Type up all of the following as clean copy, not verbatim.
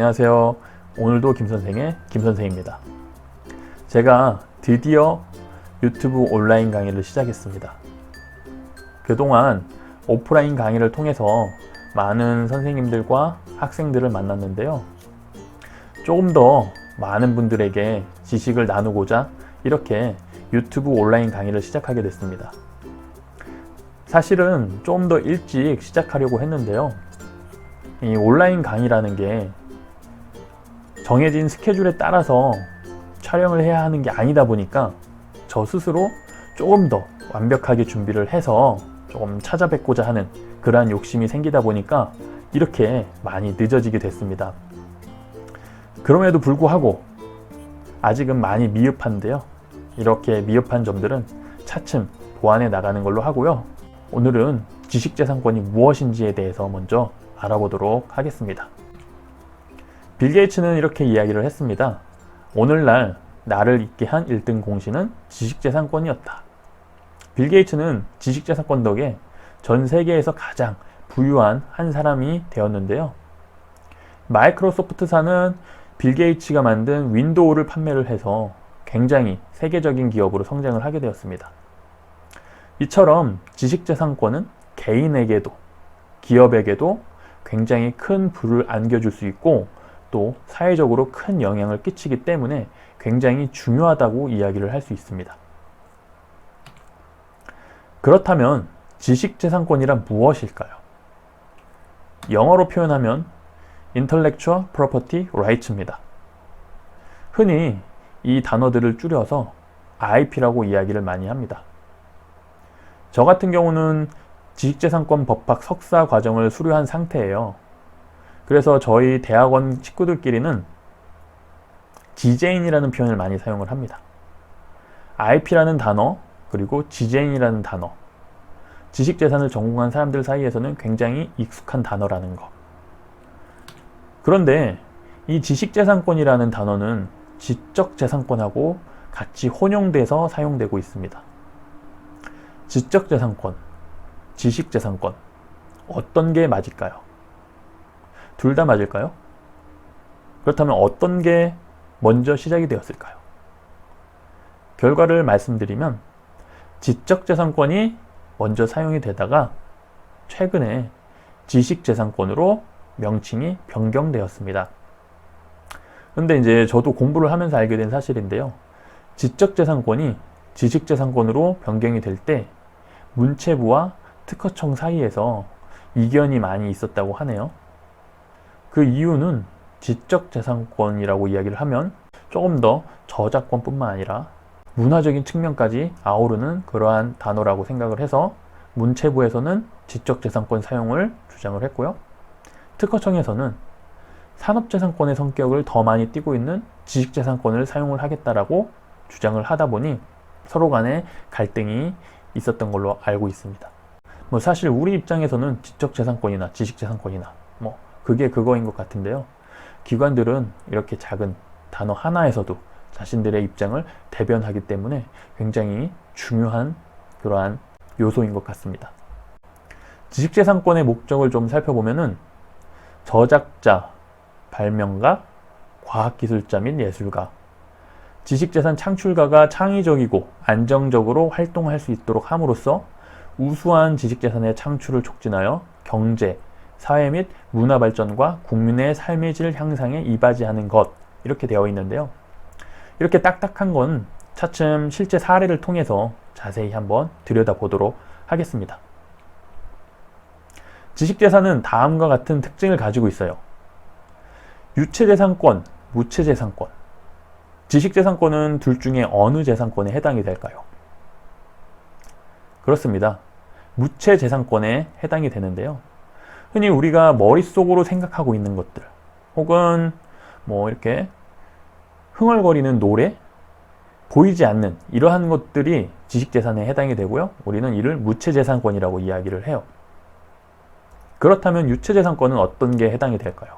안녕하세요. 오늘도 김선생의 김선생입니다. 제가 드디어 유튜브 온라인 강의를 시작했습니다. 그동안 오프라인 강의를 통해서 많은 선생님들과 학생들을 만났는데요. 조금 더 많은 분들에게 지식을 나누고자 이렇게 유튜브 온라인 강의를 시작하게 됐습니다. 사실은 좀 더 일찍 시작하려고 했는데요. 이 온라인 강의라는 게 정해진 스케줄에 따라서 촬영을 해야 하는 게 아니다 보니까 저 스스로 조금 더 완벽하게 준비를 해서 조금 찾아뵙고자 하는 그러한 욕심이 생기다 보니까 이렇게 많이 늦어지게 됐습니다. 그럼에도 불구하고 아직은 많이 미흡한데요. 이렇게 미흡한 점들은 차츰 보완해 나가는 걸로 하고요. 오늘은 지식재산권이 무엇인지에 대해서 먼저 알아보도록 하겠습니다. 빌 게이츠는 이렇게 이야기를 했습니다. 오늘날 나를 있게 한 1등 공신은 지식재산권이었다. 빌 게이츠는 지식재산권 덕에 전 세계에서 가장 부유한 한 사람이 되었는데요. 마이크로소프트사는 빌 게이츠가 만든 윈도우를 판매를 해서 굉장히 세계적인 기업으로 성장을 하게 되었습니다. 이처럼 지식재산권은 개인에게도 기업에게도 굉장히 큰 부를 안겨줄 수 있고 또 사회적으로 큰 영향을 끼치기 때문에 굉장히 중요하다고 이야기를 할 수 있습니다. 그렇다면 지식재산권이란 무엇일까요? 영어로 표현하면 Intellectual Property Rights입니다. 흔히 이 단어들을 줄여서 IP라고 이야기를 많이 합니다. 저 같은 경우는 지식재산권 법학 석사 과정을 수료한 상태예요. 그래서 저희 대학원 친구들끼리는 지제인이라는 표현을 많이 사용을 합니다. IP라는 단어 그리고 지제인이라는 단어, 지식재산을 전공한 사람들 사이에서는 굉장히 익숙한 단어라는 거. 그런데 이 지식재산권이라는 단어는 지적재산권하고 같이 혼용돼서 사용되고 있습니다. 지적재산권, 지식재산권 어떤 게 맞을까요? 둘 다 맞을까요? 그렇다면 어떤 게 먼저 시작이 되었을까요? 결과를 말씀드리면 지적재산권이 먼저 사용이 되다가 최근에 지식재산권으로 명칭이 변경되었습니다. 근데 이제 저도 공부를 하면서 알게 된 사실인데요. 지적재산권이 지식재산권으로 변경이 될 때 문체부와 특허청 사이에서 이견이 많이 있었다고 하네요. 그 이유는 지적재산권이라고 이야기를 하면 조금 더 저작권뿐만 아니라 문화적인 측면까지 아우르는 그러한 단어라고 생각을 해서 문체부에서는 지적재산권 사용을 주장을 했고요. 특허청에서는 산업재산권의 성격을 더 많이 띠고 있는 지식재산권을 사용을 하겠다라고 주장을 하다 보니 서로 간에 갈등이 있었던 걸로 알고 있습니다. 사실 우리 입장에서는 지적재산권이나 지식재산권이나 그게 그거인 것 같은데요. 기관들은 이렇게 작은 단어 하나에서도 자신들의 입장을 대변하기 때문에 굉장히 중요한 그러한 요소인 것 같습니다. 지식재산권의 목적을 좀 살펴보면은 저작자, 발명가, 과학기술자 및 예술가, 지식재산 창출가가 창의적이고 안정적으로 활동할 수 있도록 함으로써 우수한 지식재산의 창출을 촉진하여 경제, 사회 및 문화 발전과 국민의 삶의 질 향상에 이바지하는 것, 이렇게 되어 있는데요. 이렇게 딱딱한 건 차츰 실제 사례를 통해서 자세히 한번 들여다보도록 하겠습니다. 지식재산은 다음과 같은 특징을 가지고 있어요. 유체재산권, 무체재산권. 지식재산권은 둘 중에 어느 재산권에 해당이 될까요? 그렇습니다. 무체재산권에 해당이 되는데요. 흔히 우리가 머릿속으로 생각하고 있는 것들 혹은 이렇게 흥얼거리는 노래, 보이지 않는 이러한 것들이 지식재산에 해당이 되고요. 우리는 이를 무체재산권이라고 이야기를 해요. 그렇다면 유체재산권은 어떤 게 해당이 될까요?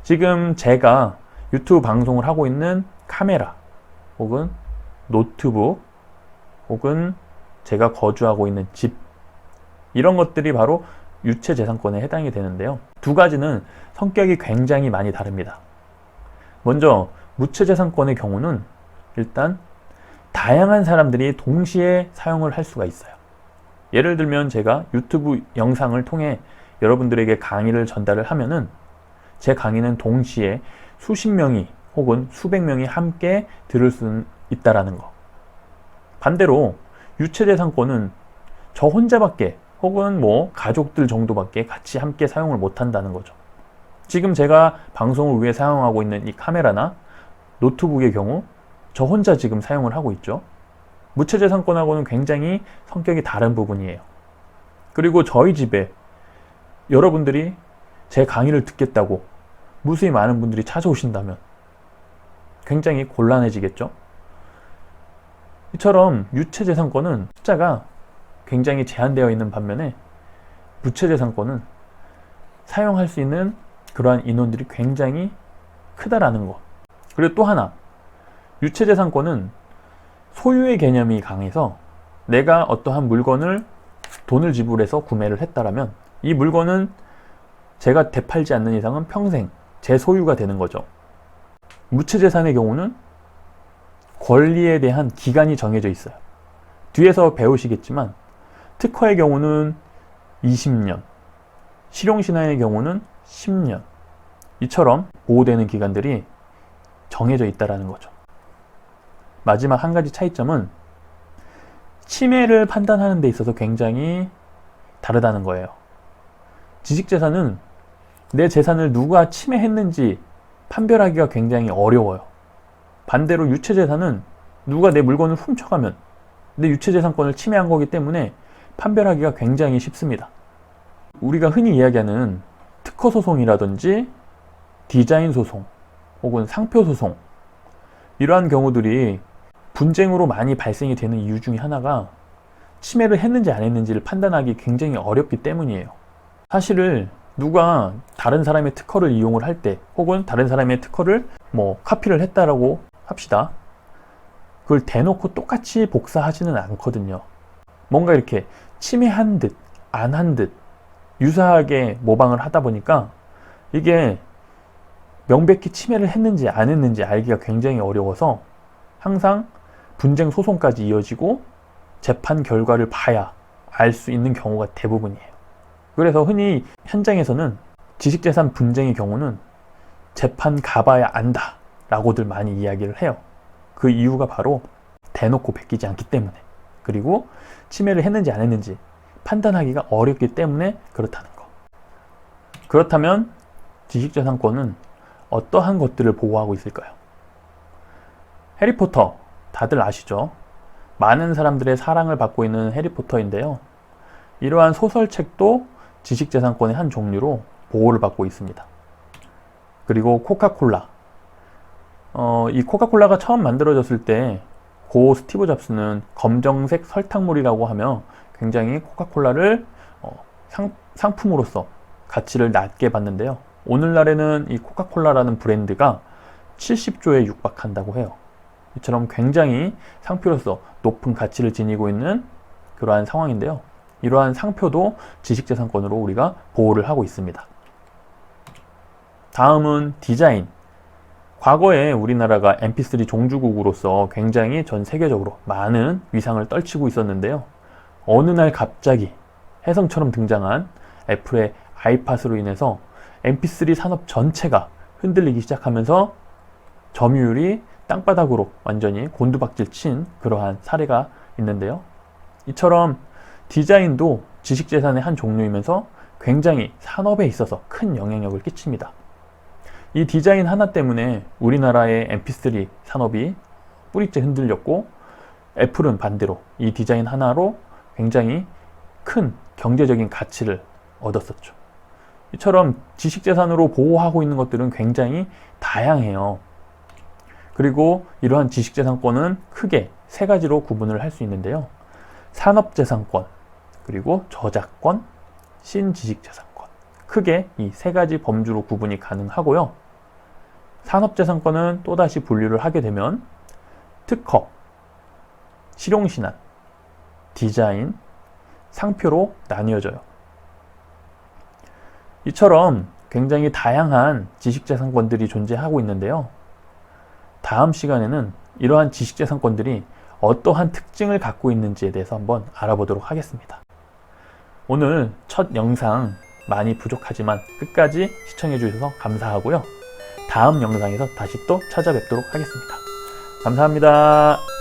지금 제가 유튜브 방송을 하고 있는 카메라 혹은 노트북 혹은 제가 거주하고 있는 집, 이런 것들이 바로 유체재산권에 해당이 되는데요. 두 가지는 성격이 굉장히 많이 다릅니다. 먼저 무체재산권의 경우는 일단 다양한 사람들이 동시에 사용을 할 수가 있어요. 예를 들면 제가 유튜브 영상을 통해 여러분들에게 강의를 전달을 하면은 제 강의는 동시에 수십 명이 혹은 수백 명이 함께 들을 수 있다라는 거. 반대로 유체재산권은 저 혼자밖에 혹은 뭐 가족들 정도밖에 같이 함께 사용을 못 한다는 거죠. 지금 제가 방송을 위해 사용하고 있는 이 카메라나 노트북의 경우 저 혼자 지금 사용을 하고 있죠. 무체재산권하고는 굉장히 성격이 다른 부분이에요. 그리고 저희 집에 여러분들이 제 강의를 듣겠다고 무수히 많은 분들이 찾아오신다면 굉장히 곤란해지겠죠. 이처럼 유체재산권은 숫자가 굉장히 제한되어 있는 반면에 무체재산권은 사용할 수 있는 그러한 인원들이 굉장히 크다라는 것. 그리고 또 하나, 유체재산권은 소유의 개념이 강해서 내가 어떠한 물건을 돈을 지불해서 구매를 했다라면 이 물건은 제가 되팔지 않는 이상은 평생 제 소유가 되는 거죠. 무체재산의 경우는 권리에 대한 기간이 정해져 있어요. 뒤에서 배우시겠지만 특허의 경우는 20년, 실용신안의 경우는 10년, 이처럼 보호되는 기간들이 정해져 있다는 거죠. 마지막 한 가지 차이점은 침해를 판단하는 데 있어서 굉장히 다르다는 거예요. 지식재산은 내 재산을 누가 침해했는지 판별하기가 굉장히 어려워요. 반대로 유체재산은 누가 내 물건을 훔쳐가면 내 유체재산권을 침해한 거기 때문에 판별하기가 굉장히 쉽습니다. 우리가 흔히 이야기하는 특허소송이라든지 디자인 소송 혹은 상표 소송, 이러한 경우들이 분쟁으로 많이 발생이 되는 이유 중에 하나가 침해를 했는지 안 했는지를 판단하기 굉장히 어렵기 때문이에요. 사실을 누가 다른 사람의 특허를 이용을 할 때 혹은 다른 사람의 특허를 카피를 했다라고 합시다. 그걸 대놓고 똑같이 복사하지는 않거든요. 뭔가 이렇게 침해한 듯 안 한 듯 유사하게 모방을 하다 보니까 이게 명백히 침해를 했는지 안 했는지 알기가 굉장히 어려워서 항상 분쟁 소송까지 이어지고 재판 결과를 봐야 알 수 있는 경우가 대부분이에요. 그래서 흔히 현장에서는 지식재산 분쟁의 경우는 재판 가봐야 안다 라고들 많이 이야기를 해요. 그 이유가 바로 대놓고 베끼지 않기 때문에, 그리고 침해를 했는지 안 했는지 판단하기가 어렵기 때문에 그렇다는 거. 그렇다면 지식재산권은 어떠한 것들을 보호하고 있을까요? 해리포터 다들 아시죠? 많은 사람들의 사랑을 받고 있는 해리포터인데요. 이러한 소설책도 지식재산권의 한 종류로 보호를 받고 있습니다. 그리고 코카콜라. 이 코카콜라가 처음 만들어졌을 때 고 스티브 잡스는 검정색 설탕물이라고 하며 굉장히 코카콜라를 상품으로서 가치를 낮게 봤는데요. 오늘날에는 이 코카콜라라는 브랜드가 70조에 육박한다고 해요. 이처럼 굉장히 상표로서 높은 가치를 지니고 있는 그러한 상황인데요. 이러한 상표도 지식재산권으로 우리가 보호를 하고 있습니다. 다음은 디자인. 과거에 우리나라가 mp3 종주국으로서 굉장히 전 세계적으로 많은 위상을 떨치고 있었는데요. 어느 날 갑자기 혜성처럼 등장한 애플의 아이팟으로 인해서 mp3 산업 전체가 흔들리기 시작하면서 점유율이 땅바닥으로 완전히 곤두박질 친 그러한 사례가 있는데요. 이처럼 디자인도 지식재산의 한 종류이면서 굉장히 산업에 있어서 큰 영향력을 끼칩니다. 이 디자인 하나 때문에 우리나라의 mp3 산업이 뿌리째 흔들렸고, 애플은 반대로 이 디자인 하나로 굉장히 큰 경제적인 가치를 얻었었죠. 이처럼 지식재산으로 보호하고 있는 것들은 굉장히 다양해요. 그리고 이러한 지식재산권은 크게 세 가지로 구분을 할 수 있는데요. 산업재산권, 그리고 저작권, 신지식재산권. 크게 이 세 가지 범주로 구분이 가능하고요. 산업재산권은 또다시 분류를 하게 되면 특허, 실용신안, 디자인, 상표로 나뉘어져요. 이처럼 굉장히 다양한 지식재산권들이 존재하고 있는데요. 다음 시간에는 이러한 지식재산권들이 어떠한 특징을 갖고 있는지에 대해서 한번 알아보도록 하겠습니다. 오늘 첫 영상 많이 부족하지만 끝까지 시청해 주셔서 감사하고요. 다음 영상에서 다시 또 찾아뵙도록 하겠습니다. 감사합니다.